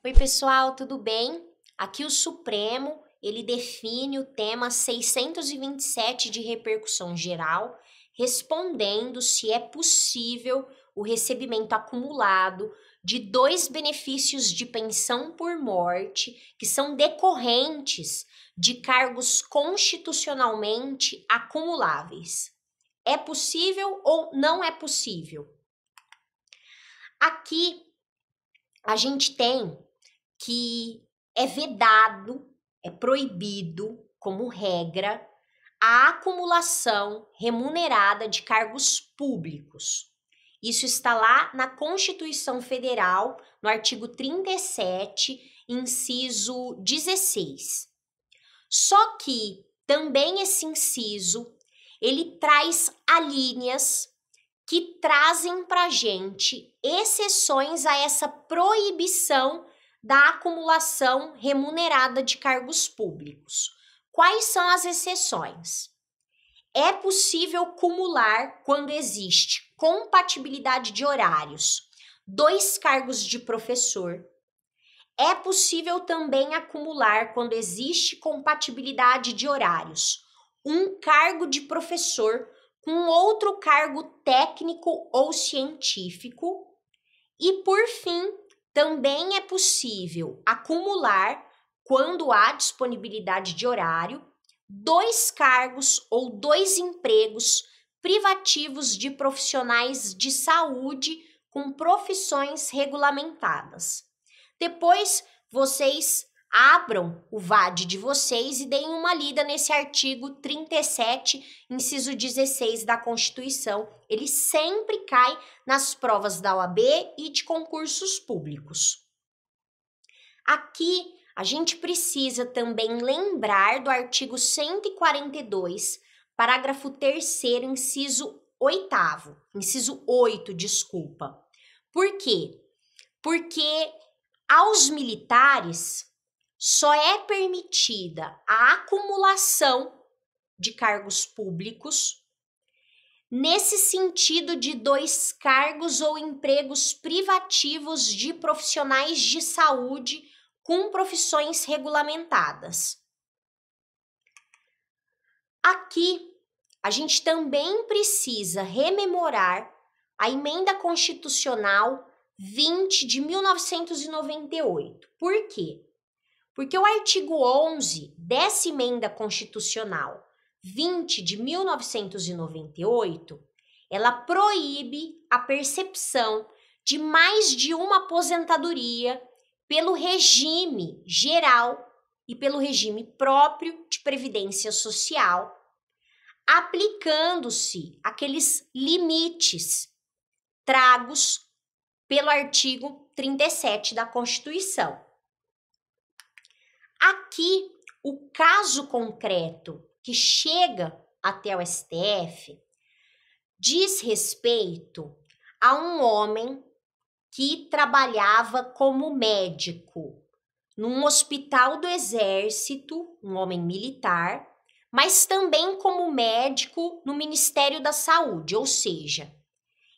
Oi, pessoal, tudo bem? Aqui o Supremo, ele define o tema 627 de repercussão geral, respondendo se é possível o recebimento acumulado de dois benefícios de pensão por morte que são decorrentes de cargos constitucionalmente acumuláveis. É possível ou não é possível? Aqui a gente tem que é vedado, é proibido, como regra, a acumulação remunerada de cargos públicos. Isso está lá na Constituição Federal, no artigo 37, inciso 16. Só que também esse inciso, ele traz alíneas que trazem para a gente exceções a essa proibição da acumulação remunerada de cargos públicos. Quais são as exceções? É possível cumular quando existe compatibilidade de horários, 2 cargos de professor. É possível também acumular quando existe compatibilidade de horários, 1 cargo de professor com outro cargo técnico ou científico. E, por fim, também é possível acumular, quando há disponibilidade de horário, 2 cargos ou 2 empregos privativos de profissionais de saúde com profissões regulamentadas. Depois, vocês abram o VAD de vocês e deem uma lida nesse artigo 37, inciso 16 da Constituição. Ele sempre cai nas provas da OAB e de concursos públicos. Aqui, a gente precisa também lembrar do artigo 142, parágrafo 3º, inciso 8, desculpa. Por quê? Porque aos militares só é permitida a acumulação de cargos públicos nesse sentido de 2 cargos ou empregos privativos de profissionais de saúde com profissões regulamentadas. Aqui, a gente também precisa rememorar a Emenda Constitucional 20 de 1998. Por quê? Porque o artigo 11 dessa Emenda Constitucional 20 de 1998, ela proíbe a percepção de mais de uma aposentadoria pelo regime geral e pelo regime próprio de previdência social, aplicando-se aqueles limites tragos pelo artigo 37 da Constituição. Aqui, o caso concreto que chega até o STF diz respeito a um homem que trabalhava como médico num hospital do Exército, um homem militar, mas também como médico no Ministério da Saúde, ou seja,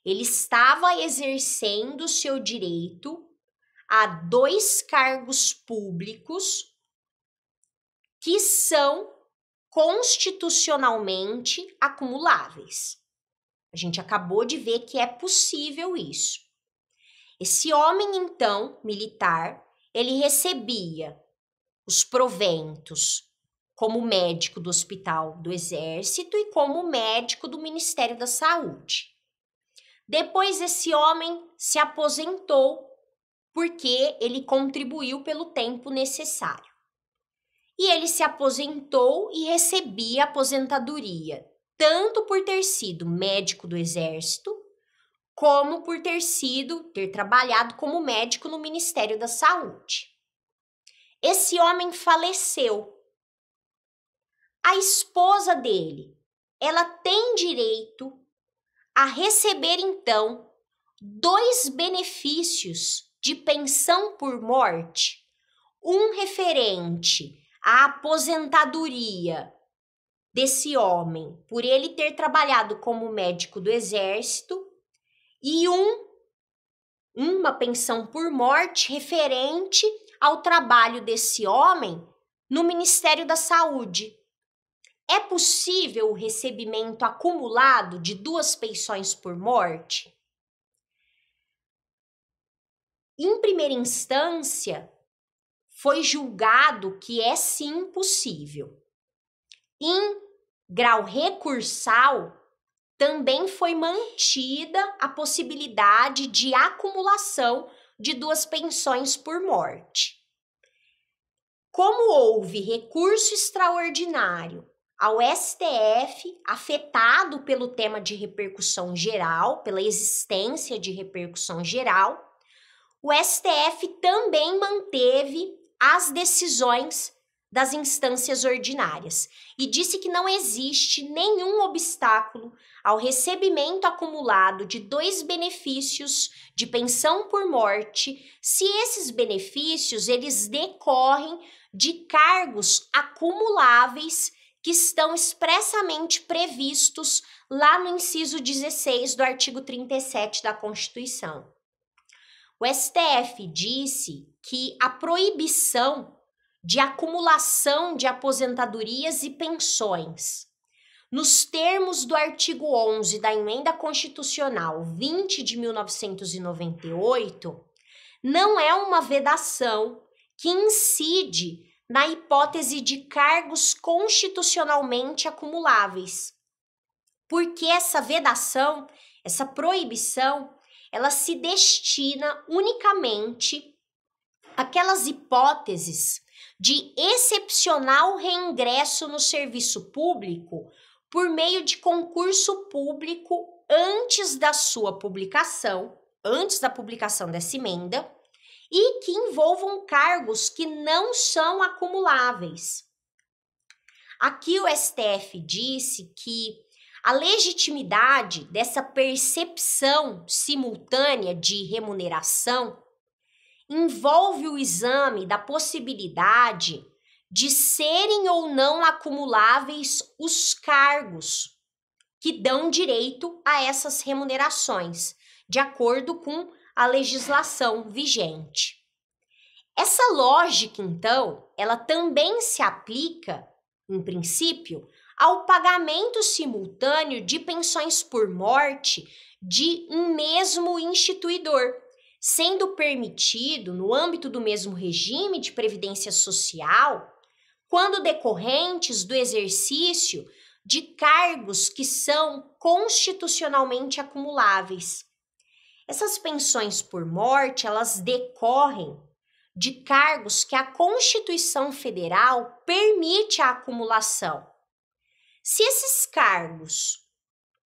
ele estava exercendo seu direito a 2 cargos públicos que são constitucionalmente acumuláveis. A gente acabou de ver que é possível isso. Esse homem, então, militar, ele recebia os proventos como médico do Hospital do Exército e como médico do Ministério da Saúde. Depois, esse homem se aposentou porque ele contribuiu pelo tempo necessário. E ele se aposentou e recebia aposentadoria, tanto por ter sido médico do Exército, como por ter trabalhado como médico no Ministério da Saúde. Esse homem faleceu. A esposa dele, ela tem direito a receber, então, 2 benefícios de pensão por morte, um referente à aposentadoria desse homem por ele ter trabalhado como médico do Exército e um uma pensão por morte referente ao trabalho desse homem no Ministério da Saúde. É possível o recebimento acumulado de 2 pensões por morte? Em primeira instância, foi julgado que é sim possível. Em grau recursal, também foi mantida a possibilidade de acumulação de 2 pensões por morte. Como houve recurso extraordinário ao STF, afetado pelo tema de repercussão geral, pela existência de repercussão geral, o STF também manteve as decisões das instâncias ordinárias e disse que não existe nenhum obstáculo ao recebimento acumulado de 2 benefícios de pensão por morte, se esses benefícios eles decorrem de cargos acumuláveis que estão expressamente previstos lá no inciso 16 do artigo 37 da Constituição. O STF disse que a proibição de acumulação de aposentadorias e pensões, nos termos do artigo 11 da Emenda Constitucional 20 de 1998, não é uma vedação que incide na hipótese de cargos constitucionalmente acumuláveis, porque essa vedação, essa proibição, ela se destina unicamente àquelas hipóteses de excepcional reingresso no serviço público por meio de concurso público antes da sua publicação, antes da publicação dessa emenda, e que envolvam cargos que não são acumuláveis. Aqui o STF disse que a legitimidade dessa percepção simultânea de remuneração envolve o exame da possibilidade de serem ou não acumuláveis os cargos que dão direito a essas remunerações, de acordo com a legislação vigente. Essa lógica, então, ela também se aplica, em princípio, ao pagamento simultâneo de pensões por morte de um mesmo instituidor, sendo permitido, no âmbito do mesmo regime de previdência social, quando decorrentes do exercício de cargos que são constitucionalmente acumuláveis. Essas pensões por morte, elas decorrem de cargos que a Constituição Federal permite a acumulação. Se esses cargos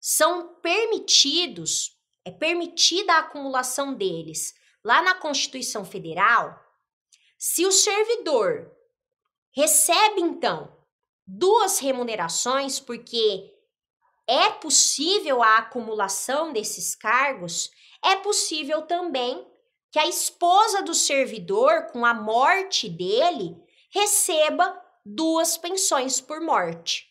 são permitidos, é permitida a acumulação deles lá na Constituição Federal, se o servidor recebe, então, 2 remunerações, porque é possível a acumulação desses cargos, é possível também que a esposa do servidor, com a morte dele, receba 2 pensões por morte.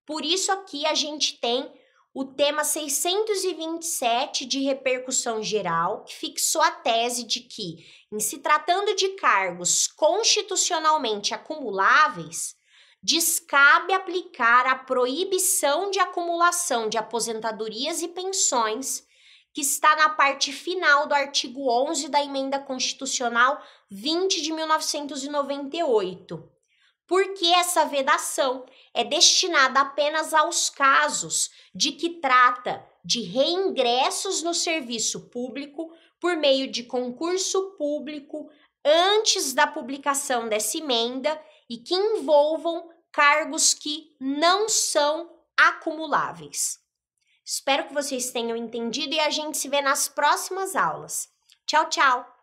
Por isso aqui a gente tem o tema 627 de repercussão geral, que fixou a tese de que, em se tratando de cargos constitucionalmente acumuláveis, descabe aplicar a proibição de acumulação de aposentadorias e pensões, que está na parte final do artigo 11 da Emenda Constitucional 20 de 1998. Porque essa vedação é destinada apenas aos casos de que trata de reingressos no serviço público por meio de concurso público antes da publicação dessa emenda e que envolvam cargos que não são acumuláveis. Espero que vocês tenham entendido e a gente se vê nas próximas aulas. Tchau, tchau!